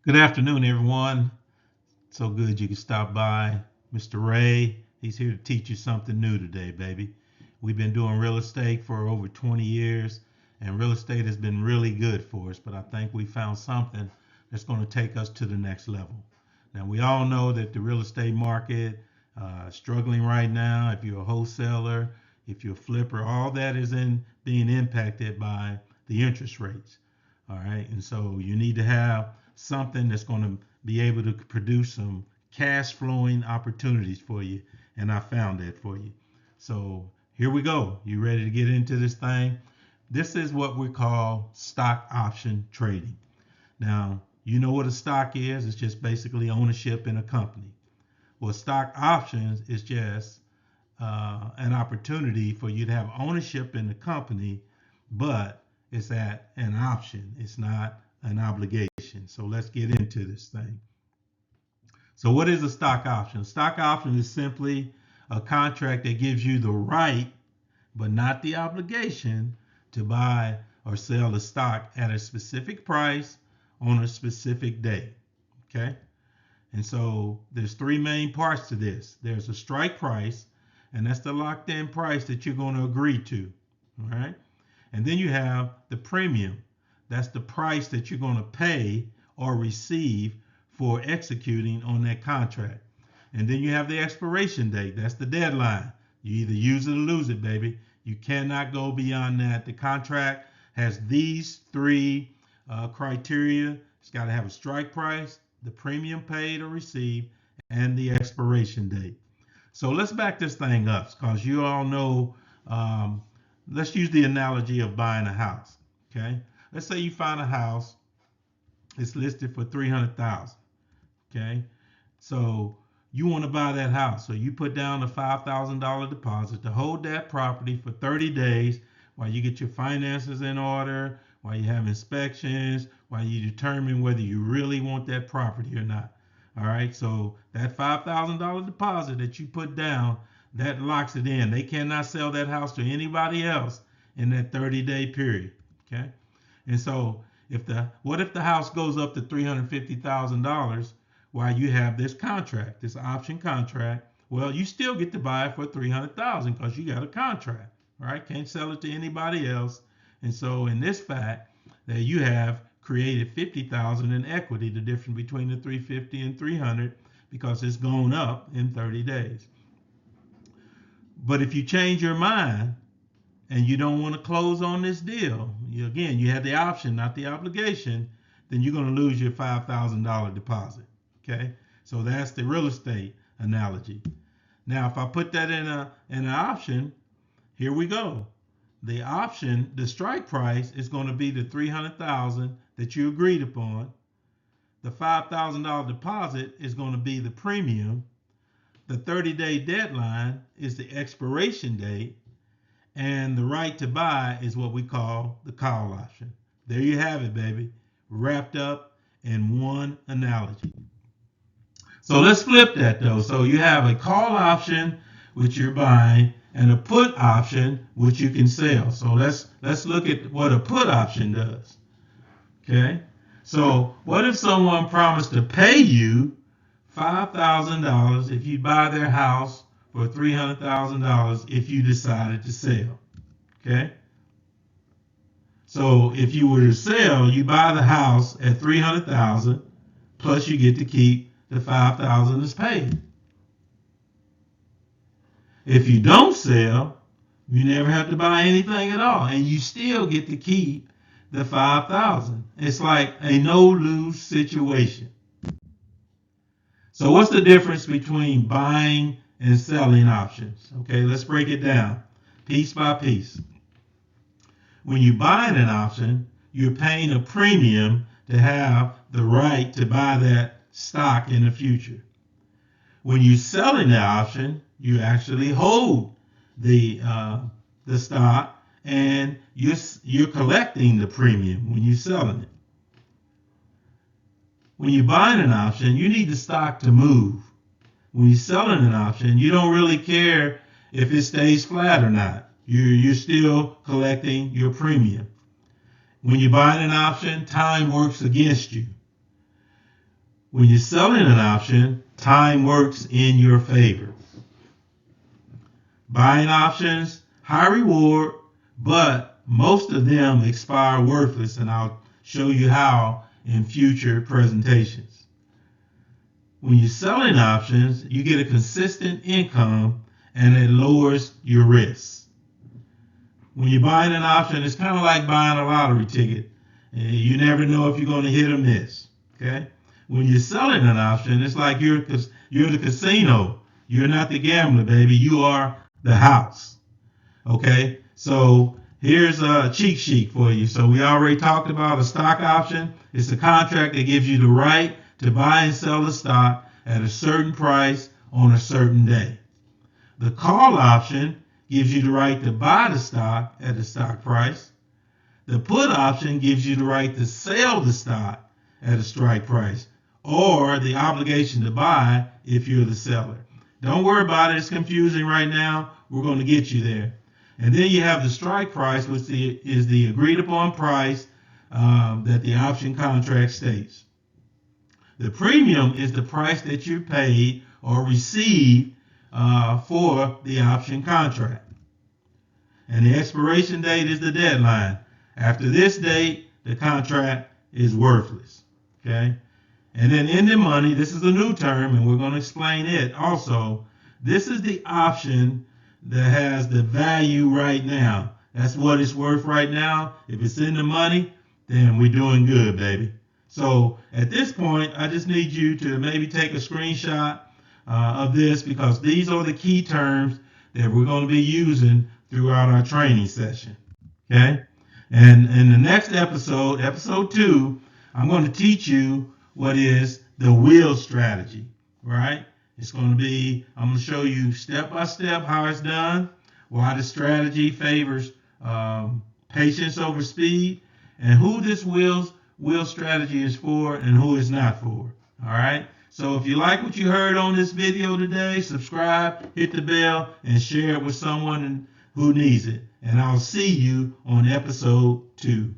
Good afternoon, everyone. So good you can stop by. Mr. Ray, he's here to teach you something new today, baby. We've been doing real estate for over 20 years, and real estate has been really good for us, but I think we found something that's going to take us to the next level. Now, we all know that the real estate market is struggling right now. If you're a wholesaler, if you're a flipper, all that is being impacted by the interest rates. All right, and so you need to have something that's going to be able to produce some cash flowing opportunities for you, and I found that for you. So here we go. You ready to get into this thing? This is what we call stock option trading. Now, you know what a stock is. It's just basically ownership in a company. Well, stock options is just an opportunity for you to have ownership in the company, but it's at an option. It's not an obligation. So let's get into this thing. So what is a stock option? A stock option is simply a contract that gives you the right, but not the obligation, to buy or sell the stock at a specific price on a specific day. Okay? And so there's three main parts to this. There's a strike price, and that's the locked in price that you're going to agree to. All right? And then you have the premium. That's the price that you're going to pay or receive for executing on that contract. And then you have the expiration date. That's the deadline. You either use it or lose it, baby. You cannot go beyond that. The contract has these three criteria. It's got to have a strike price, the premium paid or received, and the expiration date. So let's back this thing up because you all know, let's use the analogy of buying a house. Okay. Let's say you find a house, it's listed for 300,000. Okay. So you want to buy that house. So you put down a $5,000 deposit to hold that property for 30 days while you get your finances in order, while you have inspections, while you determine whether you really want that property or not. All right. So that $5,000 deposit that you put down, that locks it in. They cannot sell that house to anybody else in that 30-day period. Okay. And so what if the house goes up to $350,000 while you have this contract, this option contract? Well, you still get to buy it for $300,000 because you got a contract, right? Can't sell it to anybody else. And so in this fact that you have created 50,000 in equity, the difference between the 350 and 300, because it's gone up in 30 days. But if you change your mind and you don't want to close on this deal, you have the option, not the obligation, then you're going to lose your $5,000 deposit. Okay, so that's the real estate analogy. Now, if I put that in an option, here we go. The option, the strike price is going to be the 300,000 that you agreed upon. The $5,000 deposit is going to be the premium. The 30-day deadline is the expiration date. And the right to buy is what we call the call option. There you have it, baby, wrapped up in one analogy. So let's flip that though. So you have a call option, which you're buying, and a put option, which you can sell. So let's look at what a put option does. Okay. So what if someone promised to pay you $5,000 if you buy their house for $300,000 if you decided to sell? Okay. So if you were to sell, you buy the house at $300,000 plus you get to keep the $5,000 is paid. If you don't sell, you never have to buy anything at all, and you still get to keep the $5,000. It's like a no-lose situation. So what's the difference between buying and selling options? Okay, let's break it down piece by piece. When you buy an option, you're paying a premium to have the right to buy that stock in the future. When you're selling the option, you actually hold the stock, and you're collecting the premium when you're selling it. When you're buying an option, you need the stock to move. When you're selling an option, you don't really care if it stays flat or not. You're still collecting your premium. When you're buying an option, time works against you. When you're selling an option, time works in your favor. Buying options, high reward, but most of them expire worthless, and I'll show you how in future presentations. When you're selling options, you get a consistent income and it lowers your risk. When you're buying an option, it's kind of like buying a lottery ticket. You never know if you're going to hit or miss. Okay? When you're selling an option, it's like you're the casino. You're not the gambler, baby. You are the house. Okay? So here's a cheat sheet for you. So we already talked about a stock option. It's a contract that gives you the right to buy and sell the stock at a certain price on a certain day. The call option gives you the right to buy the stock at the stock price. The put option gives you the right to sell the stock at a strike price, or the obligation to buy if you're the seller. Don't worry about it. It's confusing right now. We're going to get you there. And then you have the strike price, which is the agreed upon price that the option contract states. The premium is the price that you paid or received for the option contract. And the expiration date is the deadline. After this date, the contract is worthless. Okay? And then in the money, this is a new term, and we're going to explain it also. This is the option that has the value right now. That's what it's worth right now. If it's in the money, then we're doing good, baby. So at this point, I just need you to maybe take a screenshot of this, because these are the key terms that we're going to be using throughout our training session. Okay? And in the next episode, episode 2, I'm going to teach you what is the wheel strategy, right? It's going to be, I'm going to show you step by step how it's done, why the strategy favors patience over speed, and who this wheel strategy is for and who it's not for. All right? So if you like what you heard on this video today, subscribe, hit the bell, and share it with someone who needs it. And I'll see you on episode 2.